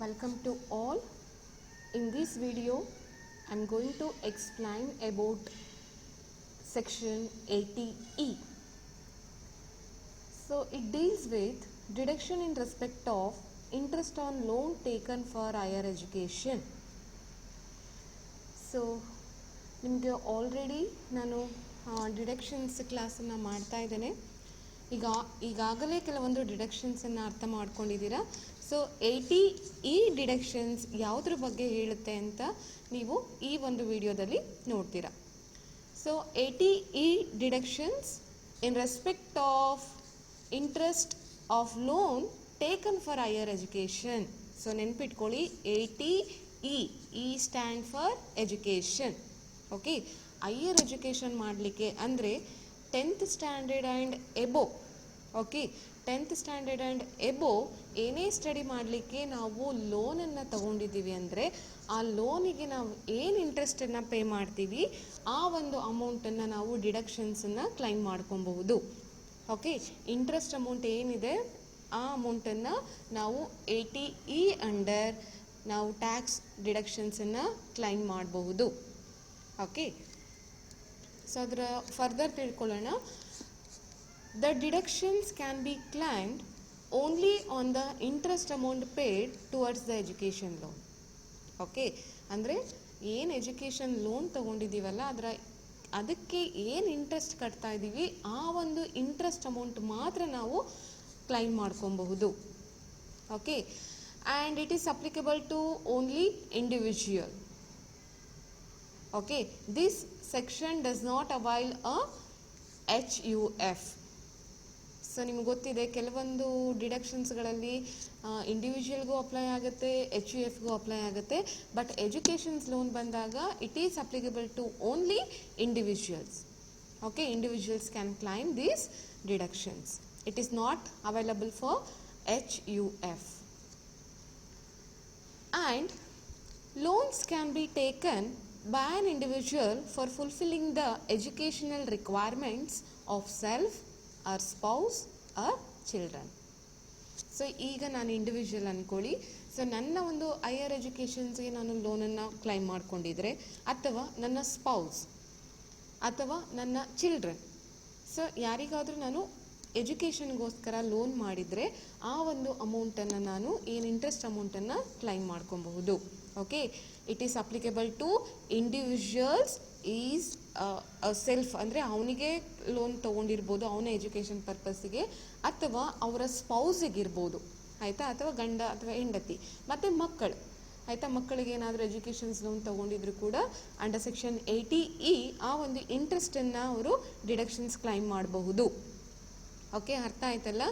Welcome to all. In this video, I am going to explain about section 80E. So it deals with deduction in respect of interest on loan taken for higher education. So ನಿಮಗೆ already ನಾನು deductions ಕ್ಲಾಸನ್ನು ಮಾಡ್ತಾ ಇದ್ದೇನೆ. ಈಗಾಗಲೇ ಕೆಲವೊಂದು ಡಿಡಕ್ಷನ್ಸನ್ನು ಅರ್ಥ ಮಾಡ್ಕೊಂಡಿದ್ದೀರಾ. So 80E deductions ಯಾವುದ್ರ ಬಗ್ಗೆ ಹೇಳುತ್ತೆ ಅಂತ ನೀವು ಈ ಒಂದು ವಿಡಿಯೋದಲ್ಲಿ ನೋಡ್ತೀರಾ. So 80E deductions in respect of interest of lone taken for higher education. So ನೆನ್ಪಿಟ್ಕೊಳ್ಳಿ, 80E, E stand for education. Okay, higher education ಮಾಡಲಿಕ್ಕೆ ಅಂದರೆ 10th standard and above. Okay, 10th standard and above ಏನೇ study ಮಾಡಲಿಕ್ಕೆ ನಾವು ಲೋನನ್ನು ತಗೊಂಡಿದ್ದೀವಿ ಅಂದರೆ ಆ ಲೋನಿಗೆ ನಾವು ಏನು ಇಂಟ್ರೆಸ್ಟನ್ನು ಪೇ ಮಾಡ್ತೀವಿ ಆ ಒಂದು ಅಮೌಂಟನ್ನು ನಾವು ಡಿಡಕ್ಷನ್ಸನ್ನು ಕ್ಲೈಮ್ ಮಾಡ್ಕೊಬಹುದು. ಓಕೆ, ಇಂಟ್ರೆಸ್ಟ್ ಅಮೌಂಟ್ ಏನಿದೆ ಆ ಅಮೌಂಟನ್ನು ನಾವು 80E ಅಂಡರ್ ನಾವು ಟ್ಯಾಕ್ಸ್ ಡಿಡಕ್ಷನ್ಸನ್ನು ಕ್ಲೈಮ್ ಮಾಡಬಹುದು. ಓಕೆ, ಸೊ ಅದರ ಫರ್ದರ್ ತಿಳ್ಕೊಳ್ಳೋಣ. The deductions can be claimed only on the interest amount paid towards the education loan. Okay, ಅಂದರೆ ಏನು ಎಜುಕೇಷನ್ ಲೋನ್ ತೊಗೊಂಡಿದ್ದೀವಲ್ಲ ಅದಕ್ಕೆ ಏನು ಇಂಟ್ರೆಸ್ಟ್ ಕಟ್ತಾ ಇದ್ದೀವಿ ಆ ಒಂದು ಇಂಟ್ರೆಸ್ಟ್ ಅಮೌಂಟ್ ಮಾತ್ರ ನಾವು ಕ್ಲೈಮ್ ಮಾಡ್ಕೊಬಹುದು. Okay, and it is applicable to only individual. Okay, this section does not avail a HUF. So ನಿಮ್ಗೆ ಗೊತ್ತಿದೆ ಕೆಲವೊಂದು ಡಿಡಕ್ಷನ್ಸ್ಗಳಲ್ಲಿ ಇಂಡಿವಿಜುವಲ್ಗೂ ಅಪ್ಲೈ ಆಗುತ್ತೆ, HUFಗೂ ಅಪ್ಲೈ ಆಗುತ್ತೆ. ಬಟ್ ಎಜುಕೇಷನ್ಸ್ ಲೋನ್ ಬಂದಾಗ it is applicable to only individuals. Okay, individuals can claim these deductions. It is not available for HUF. And loans can be taken by an individual for fulfilling the educational requirements of self or spouse or children. So ಈಗ ನಾನು individual ಅಂದ್ಕೊಳ್ಳಿ. So ನನ್ನ ಒಂದು higher ಎಜುಕೇಷನ್ಸ್ಗೆ ನಾನು ಲೋನನ್ನು claim ಮಾಡ್ಕೊಂಡಿದ್ರೆ ಅಥವಾ ನನ್ನ ಸ್ಪೌಸ್ ಅಥವಾ ನನ್ನ ಚಿಲ್ಡ್ರನ್, ಸೊ ಯಾರಿಗಾದರೂ ನಾನು ಎಜುಕೇಷನ್ಗೋಸ್ಕರ ಲೋನ್ ಮಾಡಿದರೆ ಆ ಒಂದು ಅಮೌಂಟನ್ನು ನಾನು ಏನು ಇಂಟ್ರೆಸ್ಟ್ ಅಮೌಂಟನ್ನು ಕ್ಲೈಮ್ ಮಾಡ್ಕೊಬಹುದು. Okay, it is applicable to individuals is self, ಅಂದರೆ ಅವನಿಗೆ ಲೋನ್ ತೊಗೊಂಡಿರ್ಬೋದು ಅವನ ಎಜುಕೇಷನ್ ಪರ್ಪಸ್ಸಿಗೆ, ಅಥವಾ ಅವರ ಸ್ಪೌಸಿಗಿರ್ಬೋದು, ಆಯಿತಾ, ಅಥವಾ ಗಂಡ ಅಥವಾ ಹೆಂಡತಿ ಮತ್ತು ಮಕ್ಕಳು, ಆಯಿತಾ. ಮಕ್ಕಳಿಗೆ ಏನಾದರೂ ಎಜುಕೇಷನ್ಸ್ ಲೋನ್ ತೊಗೊಂಡಿದ್ರು ಕೂಡ ಅಂಡರ್ ಸೆಕ್ಷನ್ 80E ಆ ಒಂದು ಇಂಟ್ರೆಸ್ಟನ್ನು ಅವರು ಡಿಡಕ್ಷನ್ಸ್ ಕ್ಲೈಮ್ ಮಾಡಬಹುದು. ಓಕೆ, ಅರ್ಥ ಆಯ್ತಲ್ಲ.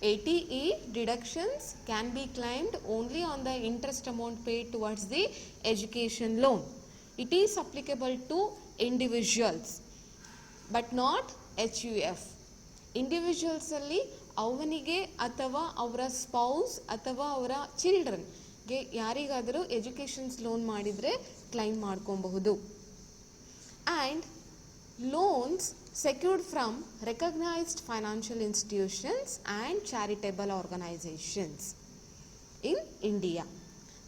80E deductions can be claimed only on the interest amount paid towards the education loan. It is applicable to individuals but not HUF. ಇಂಡಿವಿಜುವಲ್ಸಲ್ಲಿ ಅವನಿಗೆ ಅಥವಾ ಅವರ ಸ್ಪೌಸ್ ಅಥವಾ ಅವರ ಚಿಲ್ಡ್ರನ್ಗೆ ಯಾರಿಗಾದರೂ ಎಜುಕೇಷನ್ಸ್ ಲೋನ್ ಮಾಡಿದರೆ ಕ್ಲೈಮ್ ಮಾಡ್ಕೊಬಹುದು. And loans secured from recognized financial institutions and charitable organizations in India.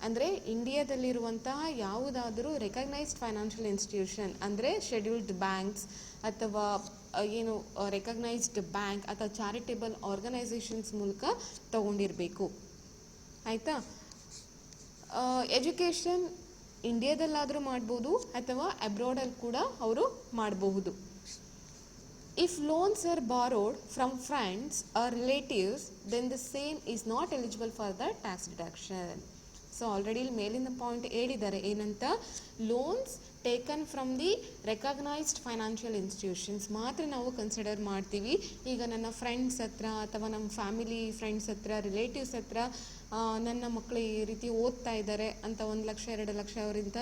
ಅಂದರೆ ಇಂಡಿಯಾದಲ್ಲಿರುವಂತಹ ಯಾವುದಾದರೂ ರೆಕಗ್ನೈಸ್ಡ್ ಫೈನಾನ್ಷಿಯಲ್ ಇನ್ಸ್ಟಿಟ್ಯೂಷನ್ ಅಂದರೆ ಶೆಡ್ಯೂಲ್ಡ್ ಬ್ಯಾಂಕ್ಸ್ ಅಥವಾ ಏನು ರೆಕಗ್ನೈಸ್ಡ್ ಬ್ಯಾಂಕ್ ಅಥವಾ ಚಾರಿಟೇಬಲ್ ಆರ್ಗನೈಸೇಷನ್ಸ್ ಮೂಲಕ ತಗೊಂಡಿರಬೇಕು, ಆಯಿತಾ. ಎಜುಕೇಷನ್ ಇಂಡಿಯಾದಲ್ಲಾದರೂ ಮಾಡ್ಬೋದು ಅಥವಾ ಅಬ್ರಾಡಲ್ಲಿ ಕೂಡ ಅವರು ಮಾಡಬಹುದು. If loans are borrowed from friends or relatives then the same is not eligible for the tax deduction. So already ಇಲ್ಲಿ ಮೇಲಿನ ಪಾಯಿಂಟ್ ಹೇಳಿದ್ದಾರೆ ಏನಂತ, loans taken from the recognised financial institutions ಮಾತ್ರ ನಾವು ಕನ್ಸಿಡರ್ ಮಾಡ್ತೀವಿ. ಈಗ ನನ್ನ ಫ್ರೆಂಡ್ಸ್ ಹತ್ರ ಅಥವಾ ನಮ್ಮ ಫ್ಯಾಮಿಲಿ ಫ್ರೆಂಡ್ಸ್ ಹತ್ರ ರಿಲೇಟಿವ್ಸ್ ಹತ್ರ ನನ್ನ ಮಕ್ಕಳು ಈ ರೀತಿ ಓದ್ತಾ ಇದ್ದಾರೆ ಅಂತ 1 ಲಕ್ಷ 2 ಲಕ್ಷ ಅವರಿಂದ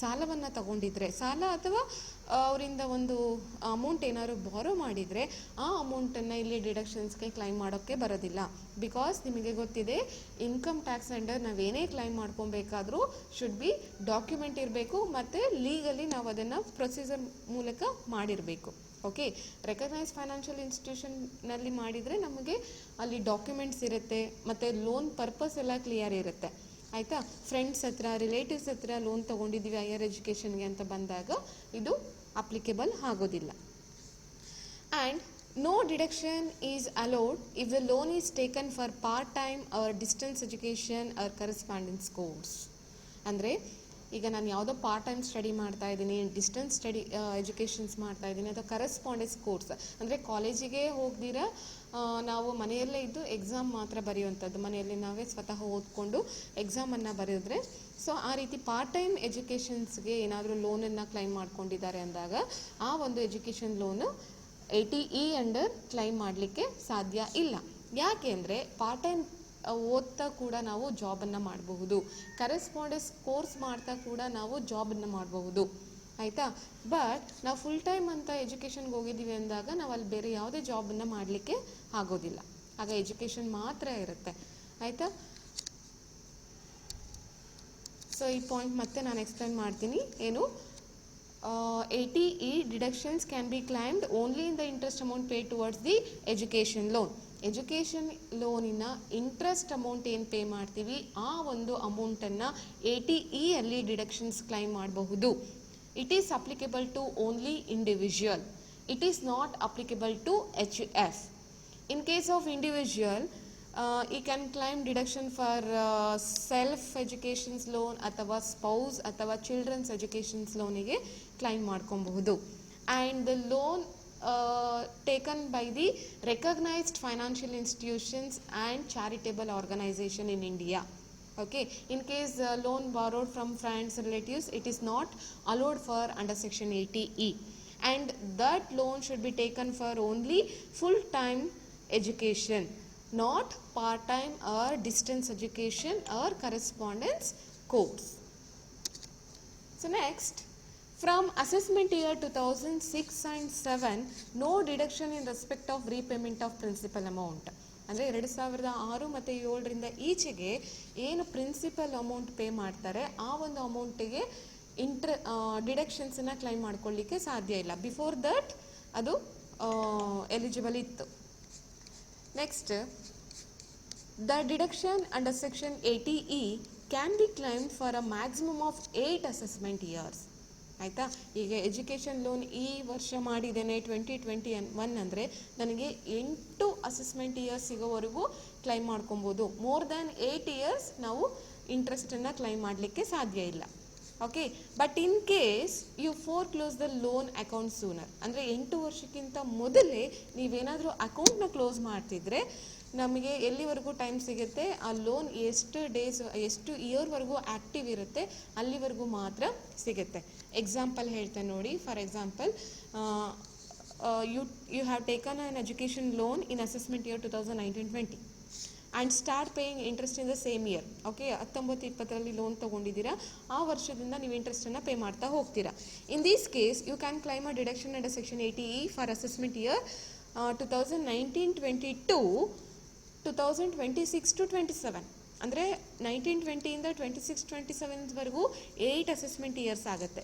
ಸಾಲವನ್ನು ತಗೊಂಡಿದ್ರೆ, ಸಾಲ ಅಥವಾ ಅವರಿಂದ ಒಂದು ಅಮೌಂಟ್ ಏನಾದ್ರು ಬಾರೋ ಮಾಡಿದರೆ ಆ ಅಮೌಂಟನ್ನು ಇಲ್ಲಿ ಡಿಡಕ್ಷನ್ಸ್ಗೆ ಕ್ಲೈಮ್ ಮಾಡೋಕ್ಕೆ ಬರೋದಿಲ್ಲ. ಬಿಕಾಸ್ ನಿಮಗೆ ಗೊತ್ತಿದೆ, ಇನ್ಕಮ್ ಟ್ಯಾಕ್ಸ್ ಅಂಡರ್ ನಾವೇನೇ ಕ್ಲೈಮ್ ಮಾಡ್ಕೊಬೇಕಾದ್ರೂ ಶುಡ್ ಬಿ ಡಾಕ್ಯುಮೆಂಟ್ ಇರಬೇಕು ಮತ್ತು ಲೀಗಲಿ ನಾವು ಅದನ್ನು ಪ್ರೊಸೀಜರ್ ಮೂಲಕ ಮಾಡಿರಬೇಕು. ಓಕೆ, ರೆಕಗ್ನೈಸ್ ಫೈನಾನ್ಷಿಯಲ್ ಇನ್ಸ್ಟಿಟ್ಯೂಷನ್ನಲ್ಲಿ ಮಾಡಿದರೆ ನಮಗೆ ಅಲ್ಲಿ ಡಾಕ್ಯುಮೆಂಟ್ಸ್ ಇರುತ್ತೆ ಮತ್ತು ಲೋನ್ ಪರ್ಪಸ್ ಎಲ್ಲ ಕ್ಲಿಯರ್ ಇರುತ್ತೆ. ಆಯಿತಾ. ಫ್ರೆಂಡ್ಸ್ ಹತ್ರ, ರಿಲೇಟಿವ್ಸ್ ಹತ್ರ ಲೋನ್ ತೊಗೊಂಡಿದ್ದೀವಿ ಹೈಯರ್ ಎಜುಕೇಷನ್ಗೆ ಅಂತ ಬಂದಾಗ ಇದು ಅಪ್ಲಿಕೇಬಲ್ ಆಗೋದಿಲ್ಲ. And no deduction is allowed if the loan is taken for part-time or distance education or correspondence course. ಅಂದರೆ ಈಗ ನಾನು ಯಾವುದೋ ಪಾರ್ಟ್ ಟೈಮ್ ಸ್ಟಡಿ ಮಾಡ್ತಾ ಇದ್ದೀನಿ, ಡಿಸ್ಟೆನ್ಸ್ ಸ್ಟಡಿ ಎಜುಕೇಷನ್ಸ್ ಮಾಡ್ತಾ ಇದ್ದೀನಿ, ಅಥವಾ ಕರೆಸ್ಪಾಂಡೆನ್ಸ್ ಕೋರ್ಸ್ ಅಂದರೆ ಕಾಲೇಜಿಗೆ ಹೋಗ್ದಿರ ನಾವು ಮನೆಯಲ್ಲೇ ಇದ್ದು ಎಕ್ಸಾಮ್ ಮಾತ್ರ ಬರೆಯುವಂಥದ್ದು, ಮನೆಯಲ್ಲಿ ನಾವೇ ಸ್ವತಃ ಓದ್ಕೊಂಡು ಎಕ್ಸಾಮನ್ನು ಬರೆದ್ರೆ, ಸೊ ಆ ರೀತಿ ಪಾರ್ಟ್ ಟೈಮ್ ಎಜುಕೇಷನ್ಸ್ಗೆ ಏನಾದರೂ ಲೋನನ್ನು ಕ್ಲೈಮ್ ಮಾಡ್ಕೊಂಡಿದ್ದಾರೆ ಅಂದಾಗ ಆ ಒಂದು education loan 80E under claim ಮಾಡಲಿಕ್ಕೆ ಸಾಧ್ಯ ಇಲ್ಲ. ಯಾಕೆ ಅಂದರೆ ಪಾರ್ಟ್ ಟೈಮ್ ಓದ್ತಾ ಕೂಡ ನಾವು ಜಾಬನ್ನು ಮಾಡಬಹುದು, ಕರೆಸ್ಪಾಂಡೆನ್ಸ್ ಕೋರ್ಸ್ ಮಾಡ್ತಾ ಕೂಡ ನಾವು ಜಾಬನ್ನು ಮಾಡಬಹುದು, ಆಯಿತಾ. ಬಟ್ ನಾವು ಫುಲ್ ಟೈಮ್ ಅಂತ ಎಜುಕೇಷನ್ಗೆ ಹೋಗಿದ್ದೀವಿ ಅಂದಾಗ ನಾವು ಅಲ್ಲಿ ಬೇರೆ ಯಾವುದೇ ಜಾಬನ್ನು ಮಾಡಲಿಕ್ಕೆ ಆಗೋದಿಲ್ಲ, ಆಗ ಎಜುಕೇಷನ್ ಮಾತ್ರ ಇರುತ್ತೆ, ಆಯಿತಾ. ಸೊ ಈ ಪಾಯಿಂಟ್ ಮತ್ತೆ ನಾನು ಎಕ್ಸ್ಪ್ಲೈನ್ ಮಾಡ್ತೀನಿ. ಏನು 80E deductions can be claimed only in the interest amount paid towards the education loan. Education ಲೋನಿನ ಇಂಟ್ರೆಸ್ಟ್ ಅಮೌಂಟ್ ಏನು ಪೇ ಮಾಡ್ತೀವಿ ಆ ಒಂದು ಅಮೌಂಟನ್ನು 80E ಅಲ್ಲಿ ಡಿಡಕ್ಷನ್ಸ್ ಕ್ಲೈಮ್ ಮಾಡಬಹುದು. It is applicable to only individual, it is not applicable to HF. In case of individual you can claim deduction for self educations loan ಅಥವಾ spouse ಅಥವಾ children's educations ಲೋನಿಗೆ claim ಮಾಡ್ಕೊಬಹುದು. And the loan taken by the recognized financial institutions and charitable organization in India. Okay, in case loan borrowed from friends, relatives, it is not allowed for under section 80E, and that loan should be taken for only full time education, not part time or distance education or correspondence course. So next, from assessment year 2006 and 7, no deduction in respect of repayment of principal amount. ಅಂದರೆ 2006 ಮತ್ತು 7ರಿಂದ ಈಚೆಗೆ ಏನು principal amount pay ಮಾಡ್ತಾರೆ ಆ ಒಂದು ಅಮೌಂಟಿಗೆ ಡಿಡಕ್ಷನ್ಸನ್ನು claim ಮಾಡ್ಕೊಳ್ಳಿಕ್ಕೆ ಸಾಧ್ಯ ಇಲ್ಲ. ಬಿಫೋರ್ ದಟ್ ಅದು ಎಲಿಜಿಬಲ್ ಇತ್ತು. Next, the deduction under section 80E can be claimed for a maximum of 8 assessment years. ಆಯಿತಾ. ಈಗ ಎಜುಕೇಷನ್ ಲೋನ್ ಈ ವರ್ಷ ಮಾಡಿದ್ದೇನೆ 2021 ಅಂದರೆ ನನಗೆ 8 ಅಸೆಸ್ಮೆಂಟ್ ಇಯರ್ಸ್ ಸಿಗೋವರೆಗೂ ಕ್ಲೈಮ್ ಮಾಡ್ಕೊಬೋದು. ಮೋರ್ ದ್ಯಾನ್ 8 ಇಯರ್ಸ್ ನಾವು ಇಂಟ್ರೆಸ್ಟನ್ನು ಕ್ಲೈಮ್ ಮಾಡಲಿಕ್ಕೆ ಸಾಧ್ಯ ಇಲ್ಲ. Okay, but in case you foreclose the loan account sooner, ಅಂದರೆ 8 ವರ್ಷಕ್ಕಿಂತ ಮೊದಲೇ ನೀವೇನಾದರೂ ಅಕೌಂಟ್ನ ಕ್ಲೋಸ್ ಮಾಡ್ತಿದ್ರೆ ನಮಗೆ ಎಲ್ಲಿವರೆಗೂ ಟೈಮ್ ಸಿಗುತ್ತೆ, ಆ ಲೋನ್ ಎಷ್ಟು ಇಯರ್ವರೆಗೂ ಆ್ಯಕ್ಟಿವ್ ಇರುತ್ತೆ ಅಲ್ಲಿವರೆಗೂ ಮಾತ್ರ ಸಿಗುತ್ತೆ. ಎಕ್ಸಾಂಪಲ್ ಹೇಳ್ತೇನೆ ನೋಡಿ. For example, you have taken an education loan in assessment year 2019-20 and start paying interest in the same year. Okay, 19-20ರಲ್ಲಿ ಲೋನ್ ತೊಗೊಂಡಿದ್ದೀರಾ, ಆ ವರ್ಷದಿಂದ ನೀವು ಇಂಟ್ರೆಸ್ಟನ್ನು ಪೇ ಮಾಡ್ತಾ ಹೋಗ್ತೀರಾ. In this case you can claim a deduction under section 80E for assessment year 2019-22 2026-27. ಅಂದರೆ 19-20ಇಂದ 26-27ವರೆಗೂ 8 ಅಸೆಸ್ಮೆಂಟ್ ಇಯರ್ಸ್ ಆಗುತ್ತೆ.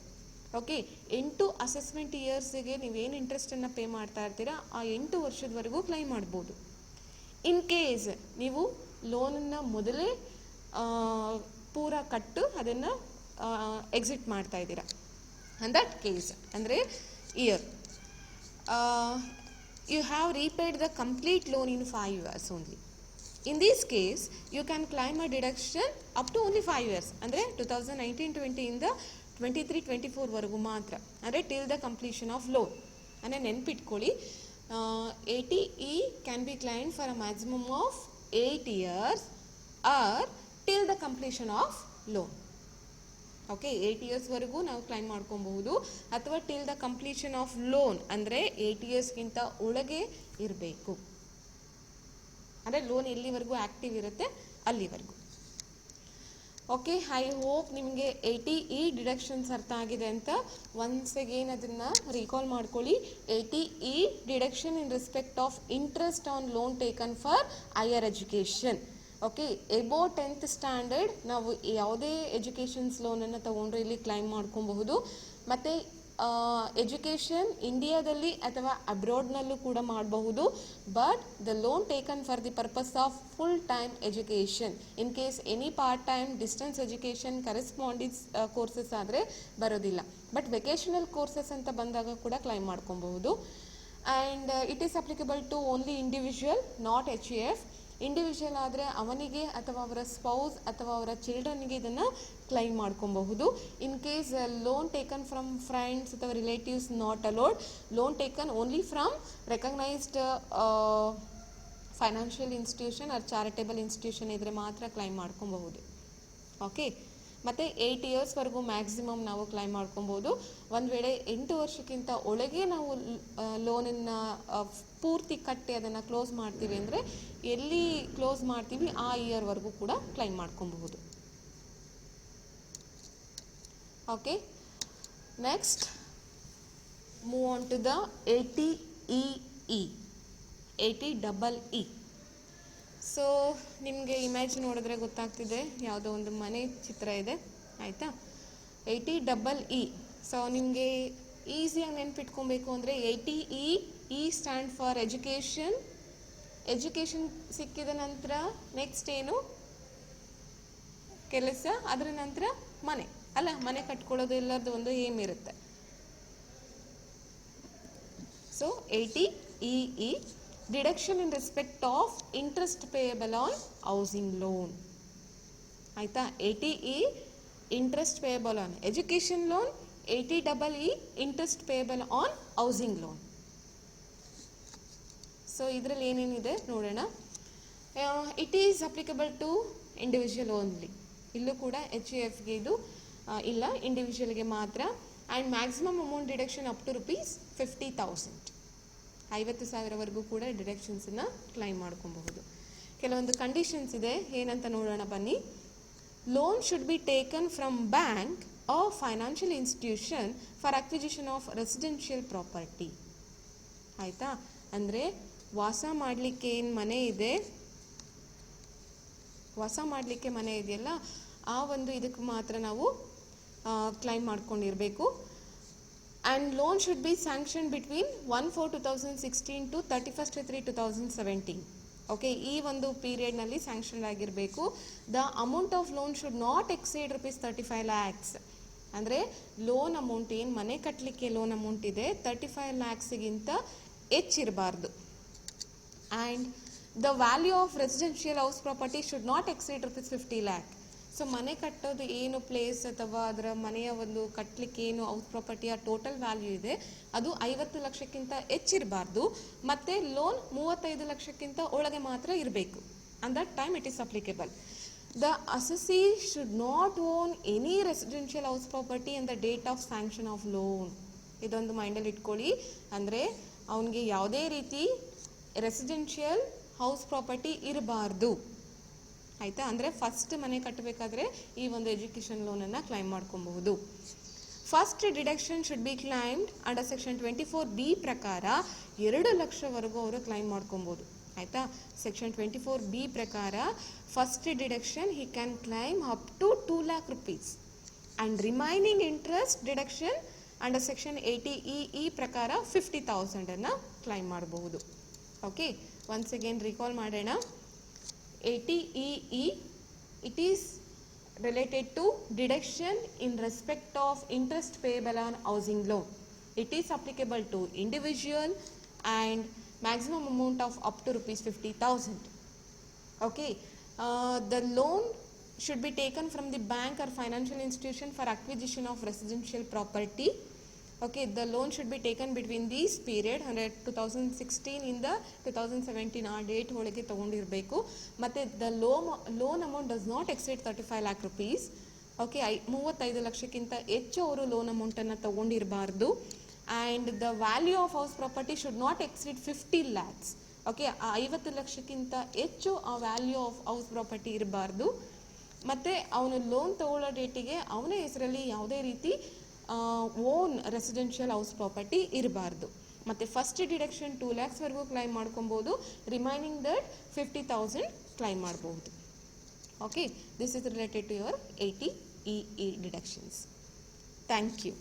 ಓಕೆ, 8 ಅಸೆಸ್ಮೆಂಟ್ ಇಯರ್ಸಿಗೆ ನೀವೇನು ಇಂಟ್ರೆಸ್ಟನ್ನು ಪೇ ಮಾಡ್ತಾ ಇರ್ತೀರಾ ಆ 8 ವರ್ಷದವರೆಗೂ ಕ್ಲೈಮ್ ಮಾಡ್ಬೋದು. ಇನ್ ಕೇಸ್ ನೀವು ಲೋನನ್ನು ಮೊದಲೇ ಪೂರ ಕಟ್ಟು ಅದನ್ನು ಎಕ್ಸಿಟ್ ಮಾಡ್ತಾ ಇದ್ದೀರಾ, ಅಂಡ್ ದಟ್ ಕೇಸ್ ಅಂದರೆ year you have repaid the complete loan in 5 years only. In this case you can claim a deduction up to only 5 years, ಅಂದರೆ 2019-20 ಇಂದ 23-24 ವರೆಗೂ ಮಾತ್ರ, ಅಂದರೆ till the completion of loan. ಅಂದರೆ ನೆನ್ಪಿಟ್ಕೊಳ್ಳಿ, 80E can be claimed for a maximum of 8 years or till the completion of loan. Okay, 8 ಇಯರ್ಸ್ವರೆಗೂ ನಾವು claim ಮಾಡ್ಕೊಬಹುದು, ಅಥವಾ till the completion of loan ಅಂದರೆ 8 ಇಯರ್ಸ್ಗಿಂತ ಒಳಗೆ ಇರಬೇಕು, ಅಂದರೆ ಲೋನ್ ಎಲ್ಲಿವರೆಗೂ ಆ್ಯಕ್ಟಿವ್ ಇರುತ್ತೆ ಅಲ್ಲಿವರೆಗೂ. ಓಕೆ, ಐ ಹೋಪ್ ನಿಮಗೆ 80E ಡಿಡಕ್ಷನ್ಸ್ ಅರ್ಥ ಆಗಿದೆ ಅಂತ. ಒನ್ಸ್ ಅಗೇನ್ ಅದನ್ನು ರೀಕಾಲ್ ಮಾಡ್ಕೊಳ್ಳಿ. 80E deduction in respect of interest on loan taken for higher education. Okay, above 10th standard ನಾವು ಯಾವುದೇ ಎಜುಕೇಷನ್ಸ್ ಲೋನನ್ನು ತೊಗೊಂಡ್ರೆ ಇಲ್ಲಿ ಕ್ಲೈಮ್ ಮಾಡ್ಕೊಬಹುದು. ಮತ್ತು ಎಜುಕೇಷನ್ ಇಂಡಿಯಾದಲ್ಲಿ ಅಥವಾ ಅಬ್ರಾಡ್ನಲ್ಲೂ ಕೂಡ ಮಾಡಬಹುದು, but the loan taken for the purpose of full time education. In case any part time distance education ಕರೆಸ್ಪಾಂಡಿಂಗ್ಸ್ courses ಆದರೆ ಬರೋದಿಲ್ಲ, ಬಟ್ ವೆಕೇಷನಲ್ ಕೋರ್ಸಸ್ ಅಂತ ಬಂದಾಗ ಕೂಡ ಕ್ಲೈಮ್ ಮಾಡ್ಕೊಬಹುದು. And it is applicable to only individual, not HUF. Individual ಆದರೆ ಅವನಿಗೆ ಅಥವಾ ಅವರ ಸ್ಪೌಸ್ ಅಥವಾ ಅವರ ಚಿಲ್ಡ್ರನ್ಗೆ ಇದನ್ನು ಕ್ಲೈಮ್ ಮಾಡ್ಕೊಬಹುದು. In case loan taken from friends ಅಥವಾ relatives not allowed. Loan taken only from recognised financial institution or charitable institution ಇದ್ರೆ ಮಾತ್ರ ಕ್ಲೈಮ್ ಮಾಡ್ಕೊಬಹುದು. ಓಕೆ, ಮತ್ತು 8 ಇಯರ್ಸ್ವರೆಗೂ ಮ್ಯಾಕ್ಸಿಮಮ್ ನಾವು ಕ್ಲೈಮ್ ಮಾಡ್ಕೊಬೋದು. ಒಂದು ವೇಳೆ 8 ವರ್ಷಕ್ಕಿಂತ ಒಳಗೆ ನಾವು ಲೋನನ್ನು ಪೂರ್ತಿ ಕಟ್ಟಿ ಅದನ್ನು ಕ್ಲೋಸ್ ಮಾಡ್ತೀವಿ ಅಂದರೆ ಎಲ್ಲಿ ಕ್ಲೋಸ್ ಮಾಡ್ತೀವಿ ಆ ಇಯರ್ವರೆಗೂ ಕೂಡ ಕ್ಲೈಮ್ ಮಾಡ್ಕೊಬಹುದು. Okay, next move on to the 80EE. 80EE. So ನಿಮಗೆ ಇಮೇಜ್ ನೋಡಿದ್ರೆ ಗೊತ್ತಾಗ್ತಿದೆ, ಯಾವುದೋ ಒಂದು ಮನೆ ಚಿತ್ರ ಇದೆ, ಆಯಿತಾ. 80EE. ಸೊ ನಿಮಗೆ ಈಸಿಯಾಗಿ ನೆನ್ಪಿಟ್ಕೊಬೇಕು ಅಂದರೆ 80E, E stand for education. Education ಸಿಕ್ಕಿದ ನಂತರ ನೆಕ್ಸ್ಟ್ ಏನು, ಕೆಲಸ, ಅದರ ನಂತರ ಮನೆ ಅಲ್ಲ, ಮನೆ ಕಟ್ಕೊಳ್ಳೋದು ಎಲ್ಲರದ್ದು ಒಂದು ಏಮ್ ಇರುತ್ತೆ. So 80EE, deduction in respect of interest payable on housing loan. ಆಯಿತಾ. 80E interest payable on education loan, 80EE interest payable on housing loan. So ಇದರಲ್ಲಿ ಏನೇನಿದೆ ನೋಡೋಣ. It is applicable to individual only. ಇಲ್ಲೂ ಕೂಡ HUFಗೆ ಇದು ಇಲ್ಲ, ಇಂಡಿವಿಜುವಲ್ಗೆ ಮಾತ್ರ. And maximum amount deduction up to ₹50,000. 50,000ವರೆಗೂ ಕೂಡ ಡಿಡಕ್ಷನ್ಸನ್ನು ಕ್ಲೈಮ್ ಮಾಡ್ಕೊಬಹುದು. ಕೆಲವೊಂದು ಕಂಡೀಷನ್ಸ್ ಇದೆ, ಏನಂತ ನೋಡೋಣ ಬನ್ನಿ. Loan should be taken from bank or financial institution for acquisition of residential property. ಆಯಿತಾ. ಅಂದರೆ ವಾಸ ಮಾಡಲಿಕ್ಕೆ ಏನು ಮನೆ ಇದೆ, ವಾಸ ಮಾಡಲಿಕ್ಕೆ ಮನೆ ಇದೆಯಲ್ಲ, ಆ ಒಂದು ಇದಕ್ಕೆ ಮಾತ್ರ ನಾವು ಕ್ಲೈಮ್ ಮಾಡ್ಕೊಂಡಿರಬೇಕು. And loan should be sanctioned between 1/4/2016 to 31/3/2017. Okay, ಈ ಒಂದು ಪೀರಿಯಡ್ನಲ್ಲಿ ಸ್ಯಾಂಕ್ಷನ್ ಆಗಿರಬೇಕು. The amount of loan should not exceed ₹35 lakhs. ಅಂದರೆ ಲೋನ್ ಅಮೌಂಟ್ ಏನು ಮನೆ ಕಟ್ಟಲಿಕ್ಕೆ ಲೋನ್ ಅಮೌಂಟ್ ಇದೆ 35 lakhsಗಿಂತ ಹೆಚ್ಚಿರಬಾರ್ದು. And the value of residential house property should not exceed ₹50 lakh. So ಮನೆ ಕಟ್ಟೋದು ಏನು ಪ್ಲೇಸ್ ಅಥವಾ ಅದರ ಮನೆಯ ಒಂದು ಕಟ್ಟಲಿಕ್ಕೆ ಏನು ಹೌಸ್ ಪ್ರಾಪರ್ಟಿಯ ಟೋಟಲ್ ವ್ಯಾಲ್ಯೂ ಇದೆ ಅದು 50 ಲಕ್ಷಕ್ಕಿಂತ ಹೆಚ್ಚಿರಬಾರ್ದು. ಮತ್ತು ಲೋನ್ 35 ಲಕ್ಷಕ್ಕಿಂತ ಒಳಗೆ ಮಾತ್ರ ಇರಬೇಕು. On that time it is applicable. The assessee should not own any residential house property on the date of sanction of lone. ಇದೊಂದು ಮೈಂಡಲ್ಲಿ ಇಟ್ಕೊಳ್ಳಿ. ಅಂದರೆ ಅವನಿಗೆ ಯಾವುದೇ ರೀತಿ ರೆಸಿಡೆನ್ಷಿಯಲ್ ಹೌಸ್ ಪ್ರಾಪರ್ಟಿ ಇರಬಾರ್ದು. ಆಯಿತಾ. ಅಂದರೆ ಫಸ್ಟ್ ಮನೆ ಕಟ್ಟಬೇಕಾದ್ರೆ ಈ ಒಂದು ಎಜುಕೇಷನ್ ಲೋನನ್ನು ಕ್ಲೈಮ್ ಮಾಡ್ಕೊಬಹುದು. First deduction should be claimed under section 24B ಪ್ರಕಾರ 2 ಲಕ್ಷವರೆಗೂ ಅವರು ಕ್ಲೈಮ್ ಮಾಡ್ಕೊಬೋದು. ಆಯಿತಾ. ಸೆಕ್ಷನ್ 24B ಪ್ರಕಾರ first deduction he can claim up to 2 lakh rupees and remaining interest deduction under section 80EE ಪ್ರಕಾರ 50,000 ಕ್ಲೈಮ್ ಮಾಡಬಹುದು. ಓಕೆ, ಒನ್ಸ್ ಅಗೇನ್ ರಿಕಾಲ್ ಮಾಡೋಣ. 80EE, it is related to deduction in respect of interest payable on housing loan. It is applicable to individual and maximum amount of up to ₹50,000. Okay, the loan should be taken from the bank or financial institution for acquisition of residential property. Okay, the loan should be taken between this period 2016 ಇಂದ 2017 ಆ date ಒಳಗೆ ತೊಗೊಂಡಿರಬೇಕು. ಮತ್ತು the loan amount does not exceed 35 lakh rupees. Okay, 35 ಲಕ್ಷಕ್ಕಿಂತ ಹೆಚ್ಚು ಅವರು loan ಅಮೌಂಟನ್ನು ತೊಗೊಂಡಿರಬಾರ್ದು. And the value of house property should not exceed 50 lakhs. Okay, 50 ಲಕ್ಷಕ್ಕಿಂತ ಹೆಚ್ಚು ಆ ವ್ಯಾಲ್ಯೂ ಆಫ್ ಹೌಸ್ ಪ್ರಾಪರ್ಟಿ ಇರಬಾರ್ದು. ಮತ್ತು ಅವನು ಲೋನ್ ತೊಗೊಳ್ಳೋ ಡೇಟಿಗೆ ಅವನ ಹೆಸರಲ್ಲಿ ಯಾವುದೇ ರೀತಿ ಓನ್ ರೆಸಿಡೆನ್ಷಿಯಲ್ ಹೌಸ್ ಪ್ರಾಪರ್ಟಿ ಇರಬಾರ್ದು. ಮತ್ತು ಫಸ್ಟ್ ಡಿಡಕ್ಷನ್ 2 lakhsವರೆಗೂ ಕ್ಲೈಮ್ ಮಾಡ್ಕೊಬೋದು. ರಿಮೈನಿಂಗ್ ದಟ್ 50,000 ಕ್ಲೈಮ್ ಮಾಡ್ಬೋದು. Okay, this is related to your 80EE deductions. Thank you.